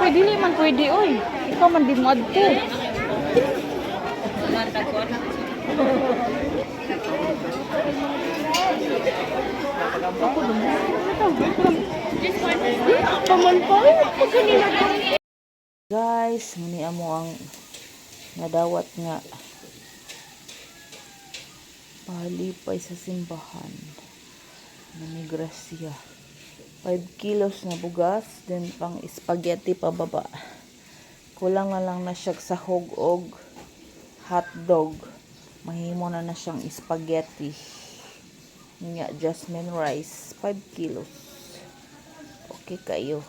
Koy dili man pwede oy. Ikaw man di mo adto. Guys, muni amo ang nadawat nga palipay sa simbahan. Namigrasya. 5 kilos na bugas, then pang spaghetti pababa. Kulang na lang na siya sa hog-og hotdog. Mahimo na na siyang spaghetti. Nga jasmine rice, 5 kilos. Okay kayo.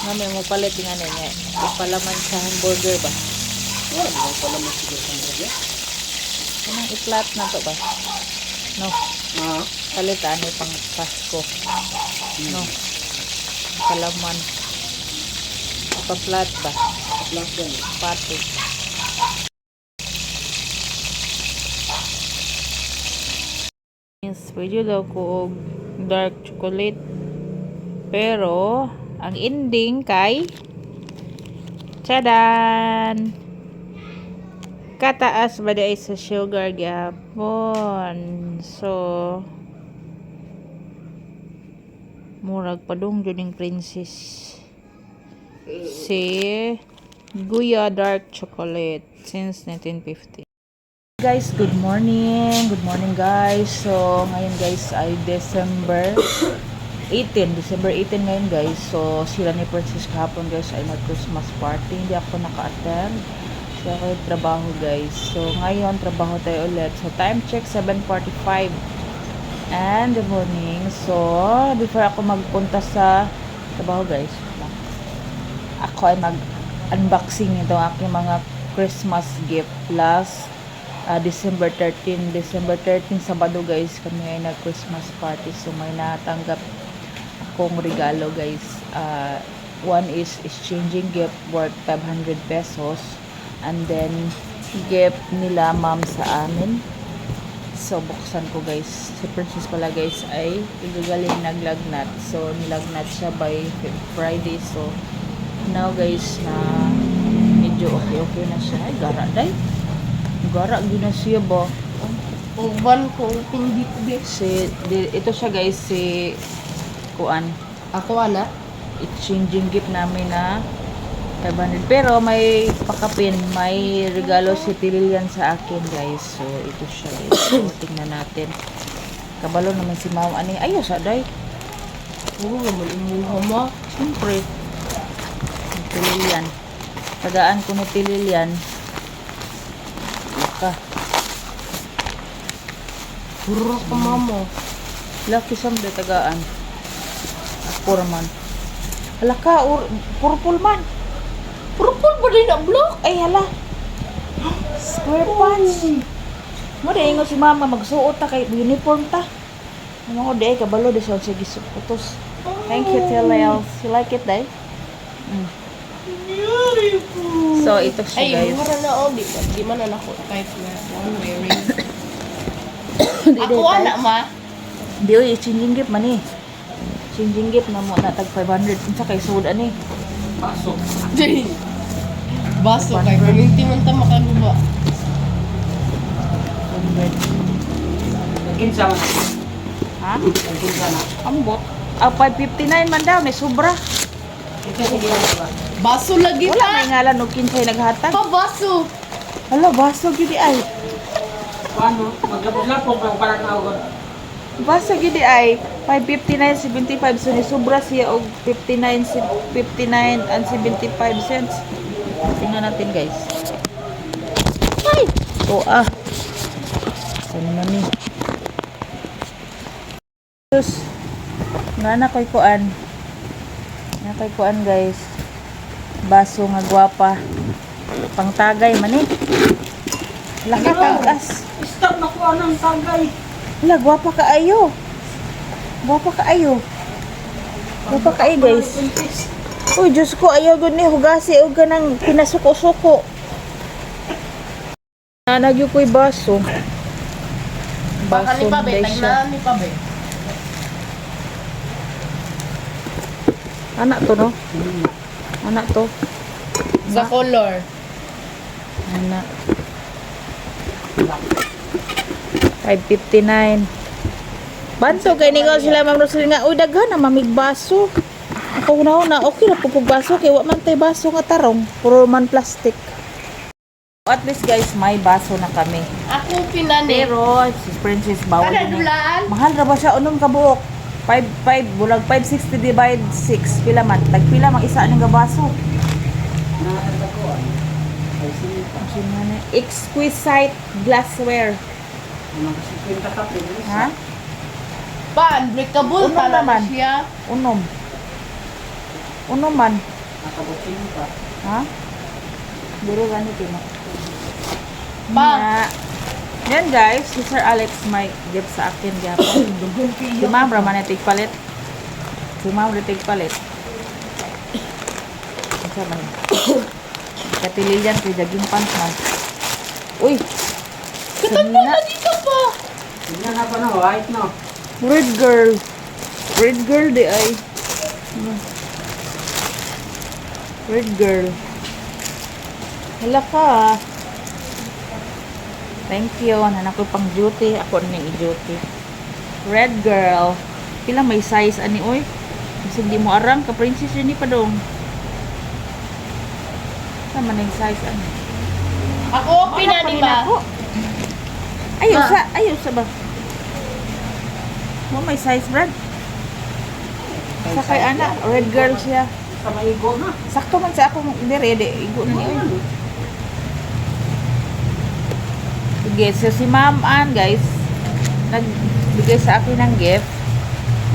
Mami mo palit nga niya. Ipalaman sa hamburger ba? Wala mo palaman siguro sa hamburger. Anong i-flat na to ba? No. Palitan ni pang Pasko. No. Palaman. Pa-flat ba? Flat yan. Pati. Pwede daw ko dark chocolate. Pero ang ending kay tadan! Kataas ba dahil sa sugar gapon. So murag padung juning princess si Guya dark chocolate since 1950. Guys, good morning. Good morning guys. So ngayon guys ay December 18 ngayon guys. So sila ni Princess kahapon guys ay nag-Christmas party. Hindi ako naka-attend. So ako yung trabaho guys. So ngayon trabaho tayo ulit. So time check 7:45 and the morning. So before ako magpunta sa trabaho guys, ako ay mag-unboxing nito aking mga Christmas gift plus December 13 Sabado guys kami ay nag-Christmas party. So may natanggap akong regalo guys. One is exchanging gift worth 500 pesos and then gift nila ma'am sa amin. So buksan ko guys. Si Princess pala guys ay igagaling naglagnat. So nilagnat siya by Friday. So now guys na medyo okay na siya. Ay gara day. Gara gina siya ba? Uban ko hindi Ito siya guys si kuan. ako ana. Exchanging gift namin na 500. Pero may pakapin, may regalo si Tililian sa akin guys. So ito siya guys. So, tingnan natin. Kabalo naman si ma'am ani. Ayo sa day. Oo, malimong mo. Siyempre. Tililian. Tagaan ko ni Tililian. Laka. Puro ka mamo. Laki samde tagaan. Puro man. Alaka, purple man. Purple ba din na block? Ay, hala. Square pants. Mo de ingo si mama magsuot ta kay uniform ta. Mo de kabalo de sa sige putos. Thank you, Tilel. You like it, day? Beautiful. So, ito siya, Ay, guys. mura na all. Di man na ako type na one wearing. Di Ako day, ana guys. ma. Di oy, changing gift man eh. Changing gift na mo na tag 500 unsa kay soda ni. Baso. Baso kay perminti man ta makaguba. 100. Kinsa man. Ha? Kinsa na. Ambot. 559 man daw, may sobra. Baso lagi Wala may ta. ngalan og kinsay naghatag. Pa baso. Hala, baso gyud ay. Ano? Magkapos lang po kung parang awag. Basta gidi ay 559.75 so ni sobra siya og 59 and 75 cents. Tingnan natin guys. Ay! To Ano man ni? Sus. Nga ko'y kuan. Nga ko'y kuan guys. Baso nga gwapa. Pangtagay man eh. Laka tagas. Stop na ko ng tagay. Hala, gwapa kaayo. Gwapa kaayo. Gwapa kaayo guys. Uy, Diyos ko, ayaw gud ni hugasi o ganang pinasuko-suko. Nanagyo ko'y baso. Baka ni Baso Pabe, day siya. tagna ni Pabe. Anak to, no? Anak to. Sa color. Anak. 559. Banto kay ni ko sila Ma'am Rosalie nga uy daghan na mamigbaso. Ako na okay na pupug baso kay wa man tay baso nga tarong, puro man plastic. At least guys, may baso na kami. Ako pinani. Pero si Princess bawal Kada ni. dulaan. Mahal ra ba siya unom ka buok? 5 bulag 560 divide 6 pila man tagpila mang isa ning baso. Exquisite glassware. Ha? Ba, unbreakable Unom talaga naman. siya. Unom. Unom man. Ha? Biro ganito na. Pa. Yan guys, si Sir Alex may gift sa akin gyapon. Si Ma'am Raman palit. Si Ma'am palit. Isa ba yun? Katililian kay Daging Pants man. Uy! Kita mo na dito pa. Tingnan na pa na, white no? Red girl. Red girl di ay. Red girl. Hala ka. Thank you. Nanak ko pang duty. Ako na yung duty. Red girl. Pila may size ani oy. Kasi di mo arang ka princess yun ni pa dong. Sama na yung size ani. Ako pinani ba? Ayaw sa ba? Mo may size brad. Sa kay ana, red girl siya. Sa maigo na. Sakto man sa akong dire igo na niyo. Sige, so si Ma'am Ann guys, nagbigay sa akin ng gift.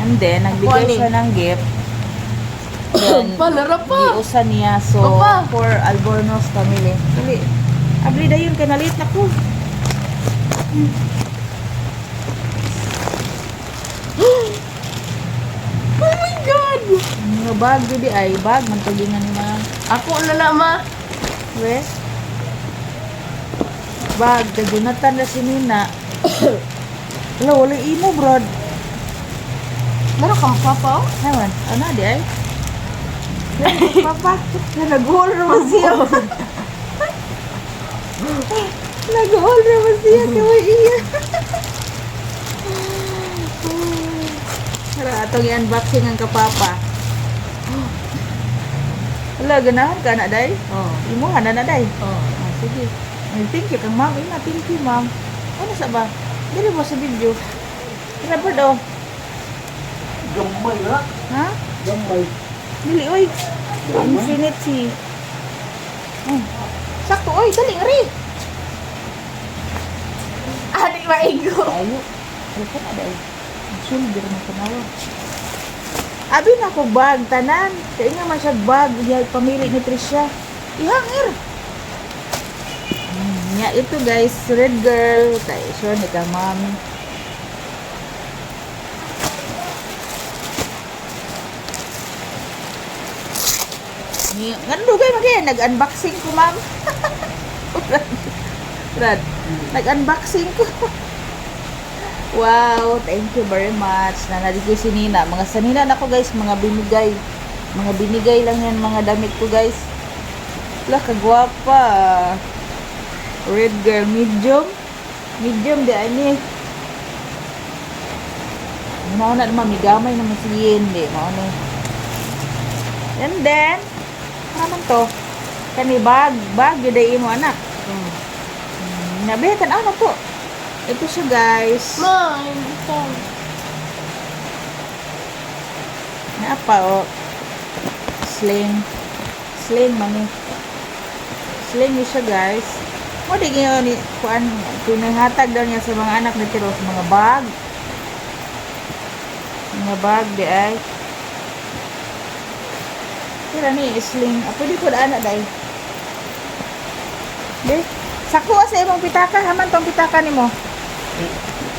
And then nagbigay siya ng gift. Then Palara pa. giusa niya so Papa. for Albornoz family. Dali. Abli dayon kay nalit na ko. Oh my God! Mga bag di ay bag man tugingan ni Ma'am. Ako lalama. We. Bag kay Jonathan na si Nina. Wala wala imo brad. Meron kang papa? Naman, ano di ay? Papa, nag-haul naman siya. Nag-haul naman siya, kaway iya. Tara, atong i-unboxing ang kapapa. Wala, ganahan ka na, day? Oo. Imuhan na na, day? Oo. Ah, sige. Ay, thank you kang ma'am. Ina, thank you, ma'am. Ano sa ba? Dili mo sa video. Rubber do. Gamay na. Ha? Gamay. Dili, oy. Infinity. Sakto, oy. Dali, rin. Adik maigo. Ayo. Ay, ka na, day. Ang shoulder mo ka nawa. Abi na ko bag, tanan. Kaya nga man siya bag. Iya, pamili ni Trisha. Ihangir. Nya ito guys, red girl. Tayo siya ni ka ma'am. Ngando kayo magkaya, nag-unboxing ko ma'am. Brad, nag-unboxing ko. Wow, thank you very much. Nanalig ko si Nina. Mga sanina na ko guys, mga binigay. Mga binigay lang yan, mga damit ko guys. Wala, kagwapa. Red girl, medium. Medium di ani. Mauna naman, may gamay naman si Yendi. Mauna. And then, ano to? Kani bag. Bag, yuday mo anak. Nabitan, ano to? Ito siya guys. Ma, ito. Apa o sling. Sling man ni. Sling ni siya guys. Mo di ngayon ni kuan pinahatag daw niya sa mga anak ni Tiro sa mga bag. Mga bag di ay. Kira ni sling. Pwede ko daan na day. Di. Sako sa imong pitaka haman tong pitaka nimo.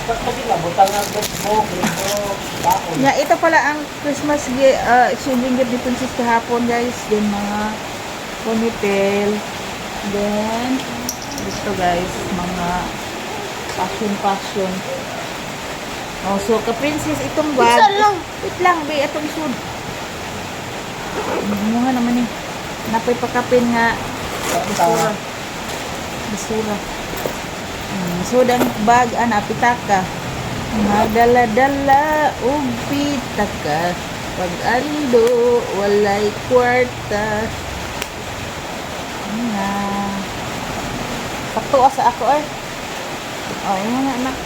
Kasi nga, butang ang Facebook, bakon. Yeah, ito pala ang Christmas exchanging gift ni Princess kahapon guys. Then mga ponytail. Then dito guys, mga passion. Oh, so ka-princess itong bag. Isa lang. Wait lang, be, itong sud. Muna naman eh. Napay pakapin nga basura. So dan bag ana pitaka. Madala-dala og pitaka. Pag ando walay kwarta. Na. Sakto sa ako ay. Oh, yung mga anak.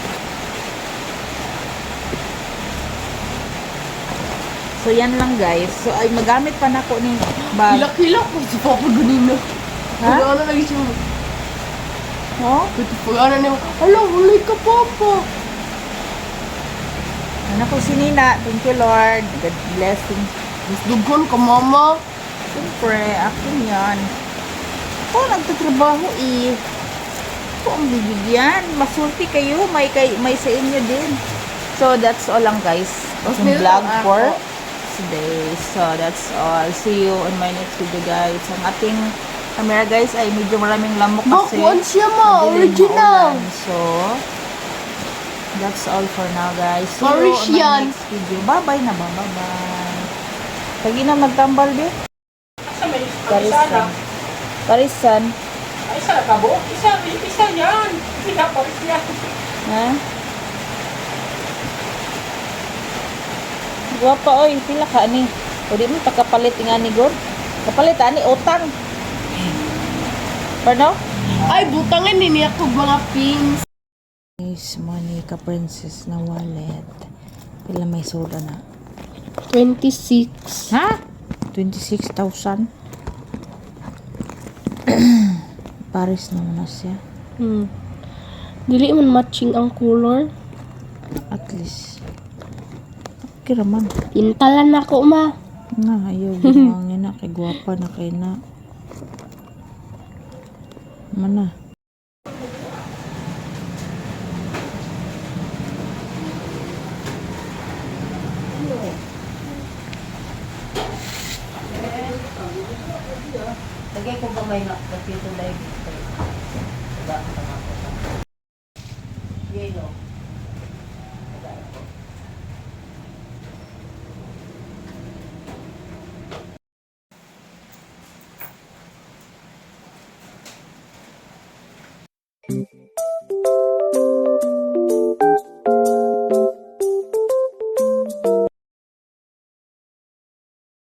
So yan lang guys. So ay magamit pa nako ni bag. Hilak-hilak ko sa papa ganino. Ha? Ano lagi siya? Oh? Ito pag ano niya, hala, hulay ka papa. Ano ko si Nina. Thank you Lord. God blessing. Mas dugon ka mama. Siyempre, akin yan. Ako nagtatrabaho eh. Ako ang bibigyan. Masulti kayo. May sa inyo din. So, that's all lang guys. Mas Yung meron vlog lang for ako. today. So, that's all. See you on my next video guys. Ang ating camera guys ay medyo maraming lamok kasi. Bakuan siya ma, madilim original. maulan. So, that's all for now guys. See you on Parisian. my next video. Bye-bye na ba? Bye-bye. Lagi na magtambal din. Asa may Parisan. Parisan. Ay, isa na kabo. Isa yan. Hindi na paris yan. Ha? Guwapa oy, pila ka ni. O di mo pagkapalit nga ni God. Kapalit ani utang. Pano? Ay, butangan ni niya kog mga pins. Is money ka princess na wallet. Pila may soda na. 26. Ha? 26,000. Paris na muna siya. Dili man matching ang color. At least. Okay raman. Intalan ako ma. Na, ayaw. Gumangin na. Kay guwapa na kay na. Mana? Lagay ko ba may nakapito live? Yelo. Thank you.